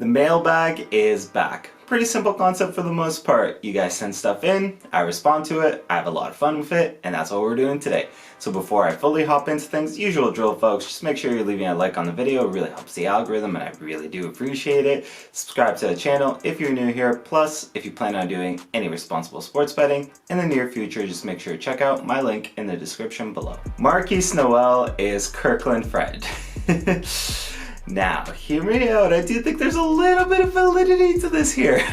The mailbag is back. Pretty simple concept for the most part. You guys send stuff in, I respond to it, I have a lot of fun with it, and that's what we're doing today. So before I fully hop into things, usual drill folks, just make sure you're leaving a like on the video. It really helps the algorithm and I really do appreciate it. Subscribe to the channel if you're new here. Plus, if you plan on doing any responsible sports betting in the near future, just make sure to check out my link in the description below. Marquis Noel is Kirkland Fred. Now, hear me out. I do think there's a little bit of validity to this here.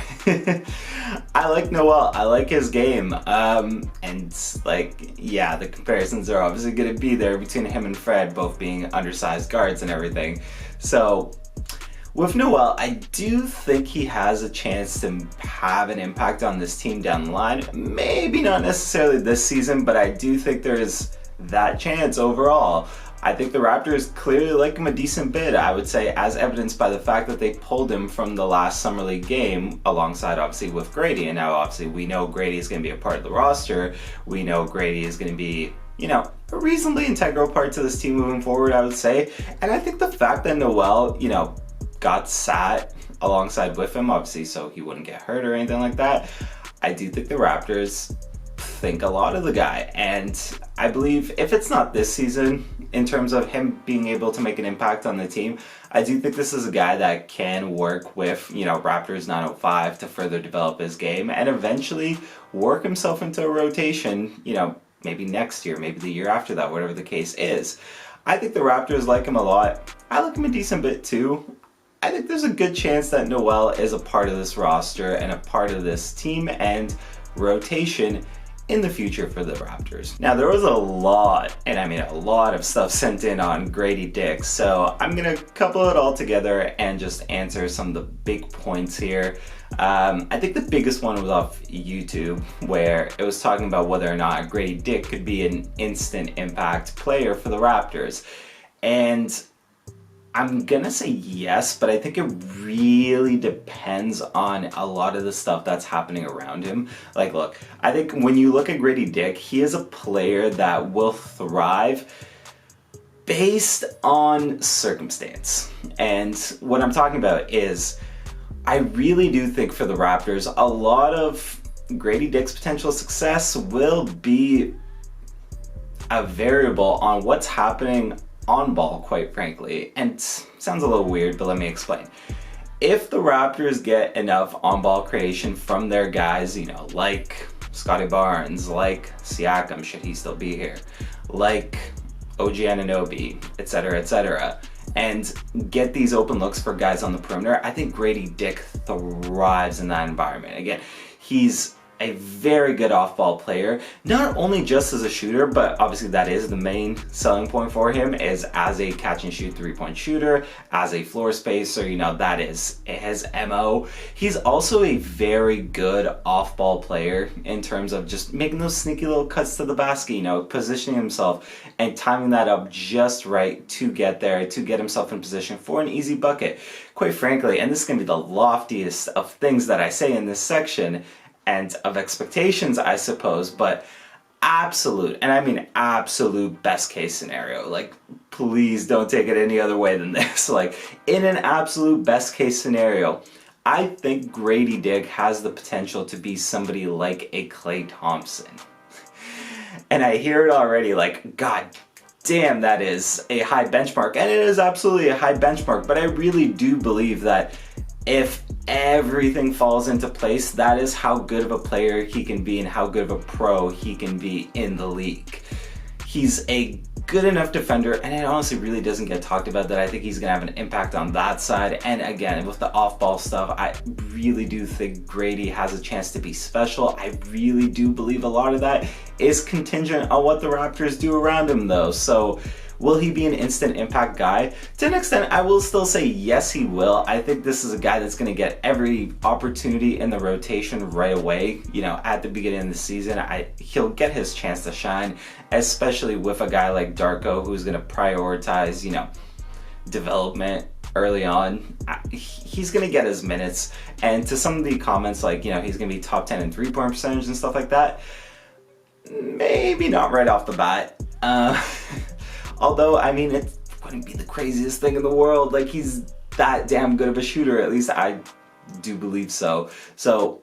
I like Noel. I like his game. And like, yeah, the comparisons are obviously going to be there between him and Fred, both being undersized guards and everything. So, with Noel, I do think he has a chance to have an impact on this team down the line. Maybe not necessarily this season, but I do think there is that chance overall. I think the Raptors clearly like him a decent bit, I would say, as evidenced by the fact that they pulled him from the last Summer League game alongside, obviously, with Grady. And now, obviously, we know Grady is going to be a part of the roster. We know Grady is going to be, you know, a reasonably integral part to this team moving forward, I would say. And I think the fact that Noel, you know, got sat alongside with him, obviously, so he wouldn't get hurt or anything like that, I do think the Raptors think a lot of the guy. And I believe if it's not this season, in terms of him being able to make an impact on the team, I do think this is a guy that can work with, you know, Raptors 905 to further develop his game and eventually work himself into a rotation, you know, maybe next year, maybe the year after that, whatever the case is. I think the Raptors like him a lot. I like him a decent bit too. I think there's a good chance that Noel is a part of this roster and a part of this team and rotation in the future for the Raptors. Now, there was a lot, and I mean a lot of stuff sent in on Grady Dick, so I'm gonna couple it all together and just answer some of the big points here. I think the biggest one was off YouTube, where it was talking about whether or not Grady Dick could be an instant impact player for the Raptors. And I'm gonna say yes, but I think it really depends on a lot of the stuff that's happening around him. Like, look, I think when you look at Grady Dick, he is a player that will thrive based on circumstance. And what I'm talking about is, I really do think for the Raptors, a lot of Grady Dick's potential success will be a variable on what's happening on ball, quite frankly. And sounds a little weird, but let me explain. If the Raptors get enough on-ball creation from their guys, you know, like Scotty Barnes, like Siakam, should he still be here, like OG Anunoby, etc., and get these open looks for guys on the perimeter, I think Grady Dick thrives in that environment. Again, he's a very good off-ball player, not only just as a shooter, but obviously that is the main selling point for him, is as a catch-and-shoot three-point shooter, as a floor spacer, you know, that is his MO. He's also a very good off-ball player in terms of just making those sneaky little cuts to the basket, you know, positioning himself and timing that up just right to get there, to get himself in position for an easy bucket. Quite frankly, and this is going to be the loftiest of things that I say in this section, and of expectations, I suppose, but absolute, and I mean absolute best case scenario, like, please don't take it any other way than this, like, in an absolute best case scenario, I think Grady Dick has the potential to be somebody like a Klay Thompson. And I hear it already, like, God damn, that is a high benchmark, and it is absolutely a high benchmark, but I really do believe that if everything falls into place, that is how good of a player he can be and how good of a pro he can be in the league. He's a good enough defender, and it honestly really doesn't get talked about that I think he's gonna have an impact on that side. And again, with the off-ball stuff, I really do think Grady has a chance to be special. I really do believe a lot of that is contingent on what the Raptors do around him though. So will he be an instant impact guy? To an extent, I will still say yes, he will. I think this is a guy that's going to get every opportunity in the rotation right away. You know, at the beginning of the season, he'll get his chance to shine, especially with a guy like Darko, who's going to prioritize, you know, development early on. He's going to get his minutes. And to some of the comments, like, you know, he's going to be top 10 in three-point percentage and stuff like that, maybe not right off the bat. Although, I mean, it wouldn't be the craziest thing in the world. Like, he's that damn good of a shooter. At least I do believe so. So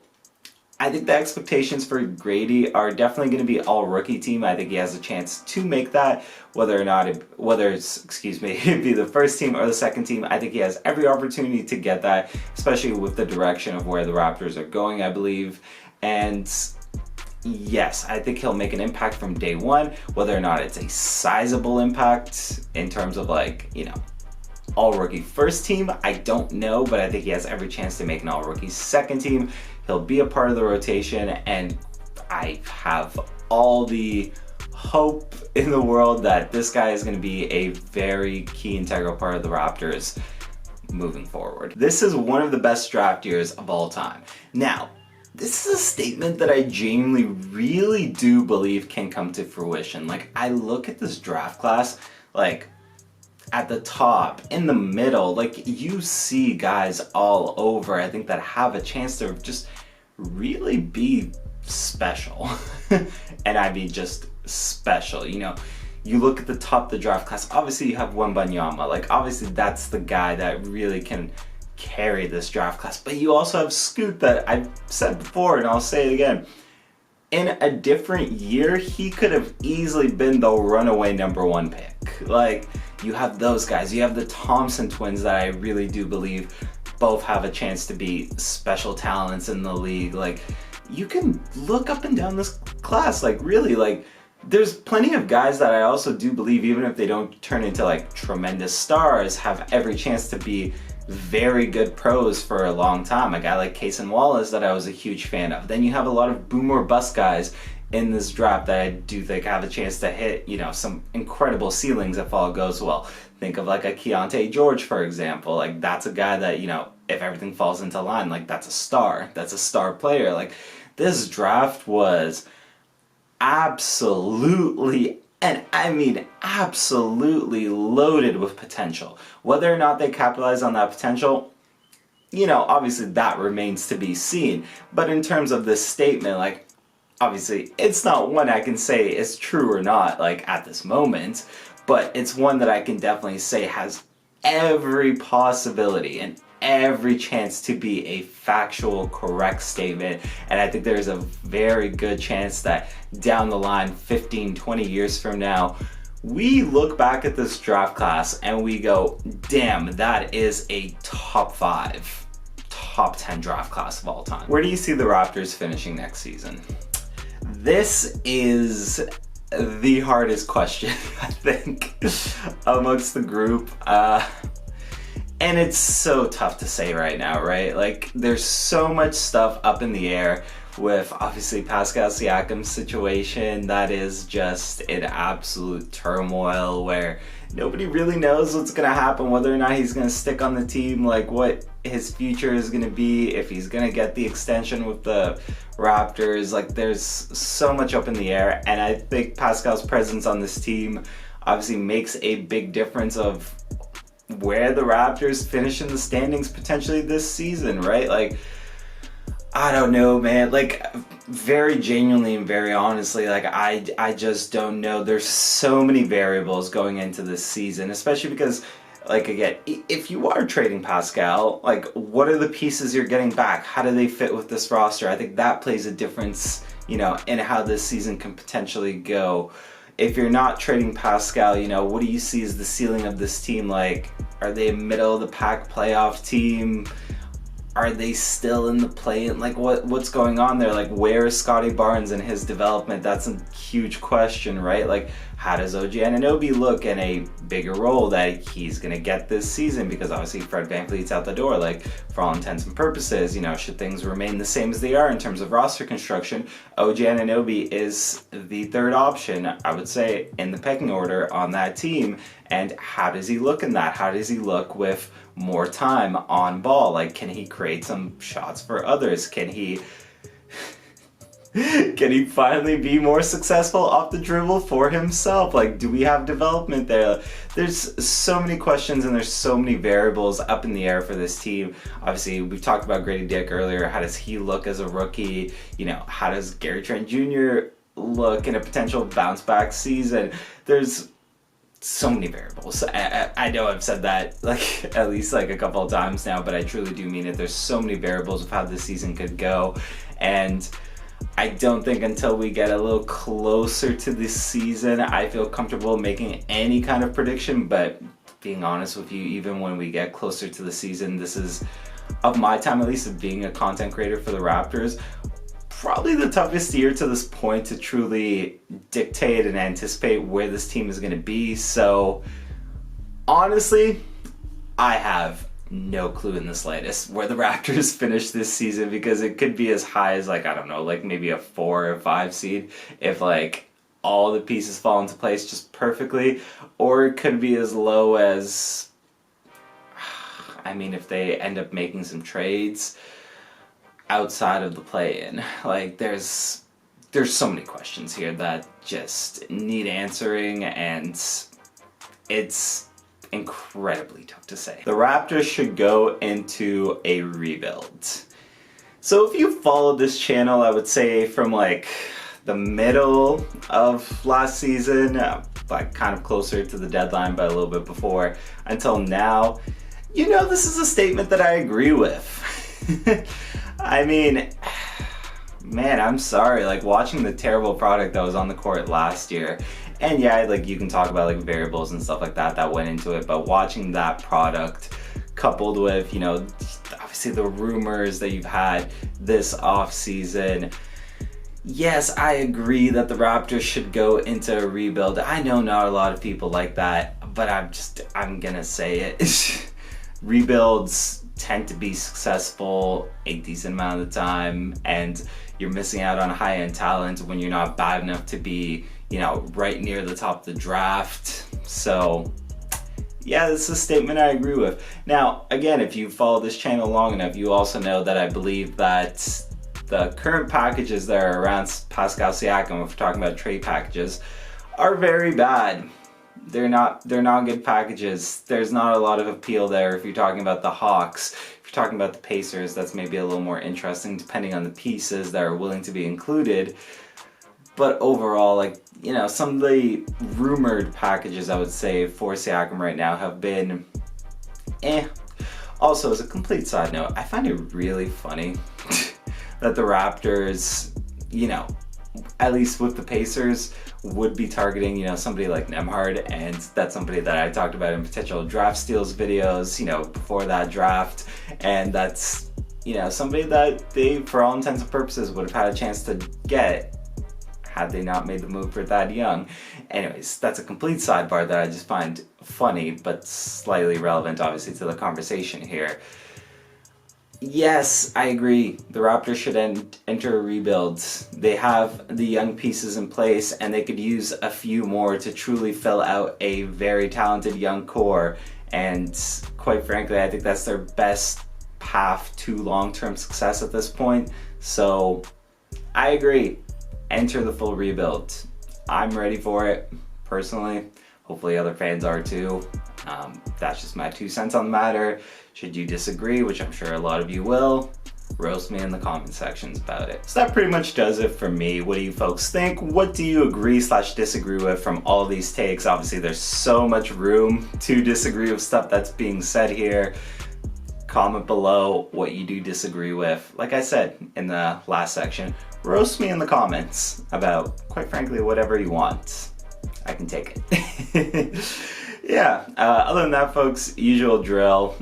I think the expectations for Grady are definitely going to be all rookie team. I think he has a chance to make that, whether it's, excuse me, it'd be the first team or the second team. I think he has every opportunity to get that, especially with the direction of where the Raptors are going, I believe. And yes, I think he'll make an impact from day one, whether or not it's a sizable impact in terms of like, you know, all rookie first team, I don't know, but I think he has every chance to make an all rookie second team. He'll be a part of the rotation, and I have all the hope in the world that this guy is going to be a very key integral part of the Raptors moving forward. This is one of the best draft years of all time. Now, this is a statement that I genuinely really do believe can come to fruition. Like, I look at this draft class, like, at the top, in the middle, like, you see guys all over, I think, that have a chance to just really be special. And I mean just special. You know, you look at the top of the draft class, obviously you have Wembanyama. Like, obviously that's the guy that really can carry this draft class. But you also have Scoot, that I've said before and I'll say it again. In a different year, he could have easily been the runaway #1 pick. Like, you have those guys. You have the Thompson twins that I really do believe both have a chance to be special talents in the league. Like, you can look up and down this class, like, really, like, there's plenty of guys that I also do believe, even if they don't turn into like tremendous stars, have every chance to be very good pros for a long time. A guy like Cason Wallace that I was a huge fan of. Then you have a lot of boom or bust guys in this draft that I do think have a chance to hit, you know, some incredible ceilings if all goes well. Think of like a Keontae George, for example. Like, that's a guy that, you know, if everything falls into line, like, that's a star. That's a star player. Like, this draft was absolutely, and I mean absolutely, loaded with potential. Whether or not they capitalize on that potential, you know, obviously that remains to be seen. But in terms of this statement, like, obviously it's not one I can say is true or not, like, at this moment, but it's one that I can definitely say has every possibility and every chance to be a factual, correct statement. And I think there's a very good chance that down the line, 15, 20 years from now, we look back at this draft class and we go, damn, that is a top 5, top 10 draft class of all time. Where do you see the Raptors finishing next season? This is the hardest question, I think, amongst the group. And it's so tough to say right now, right? Like, there's so much stuff up in the air with, obviously, Pascal Siakam's situation. That is just in absolute turmoil where nobody really knows what's going to happen, whether or not he's going to stick on the team, like what his future is going to be, if he's going to get the extension with the Raptors. Like, there's so much up in the air, and I think Pascal's presence on this team obviously makes a big difference of where the Raptors finish in the standings potentially this season, right? Like, I don't know, man. Like, very genuinely and very honestly, like, I just don't know. There's so many variables going into this season, especially because, like, again, if you are trading Pascal, like, what are the pieces you're getting back? How do they fit with this roster? I think that plays a difference, you know, in how this season can potentially go. If you're not trading Pascal, you know, what do you see as the ceiling of this team? Like, are they a middle of the pack playoff team? Are they still in the play-in? Like, what's going on there? Like, where is Scotty Barnes and his development? That's a huge question, right? Like, how does OG Anunoby look in a bigger role that he's going to get this season? Because obviously Fred VanVleet's out the door. Like, for all intents and purposes, you know, should things remain the same as they are in terms of roster construction, OG Anunoby is the third option, I would say, in the pecking order on that team. And how does he look in that? How does he look with more time on ball? Like, can he create some shots for others? Can he finally be more successful off the dribble for himself? Like, do we have development there? There's so many questions and there's so many variables up in the air for this team. Obviously, we've talked about Grady Dick earlier. How does he look as a rookie? You know, how does Gary Trent Jr. look in a potential bounce back season? There's so many variables. I know I've said that like at least like a couple of times now, but I truly do mean it. There's so many variables of how this season could go, and I don't think until we get a little closer to this season I feel comfortable making any kind of prediction. But being honest with you, even when we get closer to the season, this is, of my time at least of being a content creator for the Raptors, probably the toughest year to this point to truly dictate and anticipate where this team is going to be. So honestly, I have no clue in the slightest where the Raptors finish this season, because it could be as high as like, I don't know, like maybe a 4 or 5 seed if like all the pieces fall into place just perfectly, or it could be as low as, I mean, if they end up making some trades outside of the play-in. Like there's so many questions here that just need answering, and it's incredibly tough to say. The Raptors should go into a rebuild. So if you followed this channel, I would say from like the middle of last season, like kind of closer to the deadline but a little bit before, until now, you know, this is a statement that I agree with. I mean, man, I'm sorry, like watching the terrible product that was on the court last year, and yeah, like you can talk about like variables and stuff like that went into it, but watching that product coupled with, you know, obviously the rumors that you've had this off season, yes, I agree that the Raptors should go into a rebuild. I know not a lot of people like that, but I'm gonna say it. Rebuilds tend to be successful a decent amount of the time, and you're missing out on high-end talent when you're not bad enough to be, you know, right near the top of the draft. So yeah, this is a statement I agree with. Now, again, if you follow this channel long enough, you also know that I believe that the current packages that are around Pascal Siakam, if we're talking about trade packages, are very bad. They're not good packages. There's not a lot of appeal there. If you're talking about the Hawks, if you're talking about the Pacers, that's maybe a little more interesting depending on the pieces that are willing to be included. But overall, like, you know, some of the rumored packages I would say for Siakam right now have been eh. Also, as a complete side note, I find it really funny that the Raptors, you know, at least with the Pacers, would be targeting, you know, somebody like Nembhard, and that's somebody that I talked about in potential draft steals videos, you know, before that draft, and that's, you know, somebody that they, for all intents and purposes, would have had a chance to get had they not made the move for Thad Young. Anyways, that's a complete sidebar that I just find funny, but slightly relevant, obviously, to the conversation here. Yes, I agree. The Raptors should enter a rebuild. They have the young pieces in place, and they could use a few more to truly fill out a very talented young core. And quite frankly, I think that's their best path to long-term success at this point. So I agree. Enter the full rebuild. I'm ready for it, personally. Hopefully other fans are too. That's just my 2 cents on the matter. Should you disagree, which I'm sure a lot of you will, roast me in the comment sections about it. So that pretty much does it for me. What do you folks think? What do you agree/disagree with from all these takes? Obviously, there's so much room to disagree with stuff that's being said here. Comment below what you do disagree with. Like I said in the last section, roast me in the comments about, quite frankly, whatever you want. I can take it. Yeah, other than that, folks, usual drill.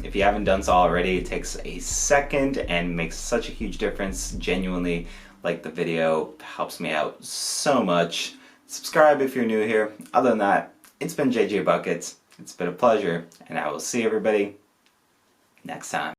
If you haven't done so already, it takes a second and makes such a huge difference. Genuinely, like the video, helps me out so much. Subscribe if you're new here. Other than that, it's been JJ Buckets. It's been a pleasure, and I will see everybody next time.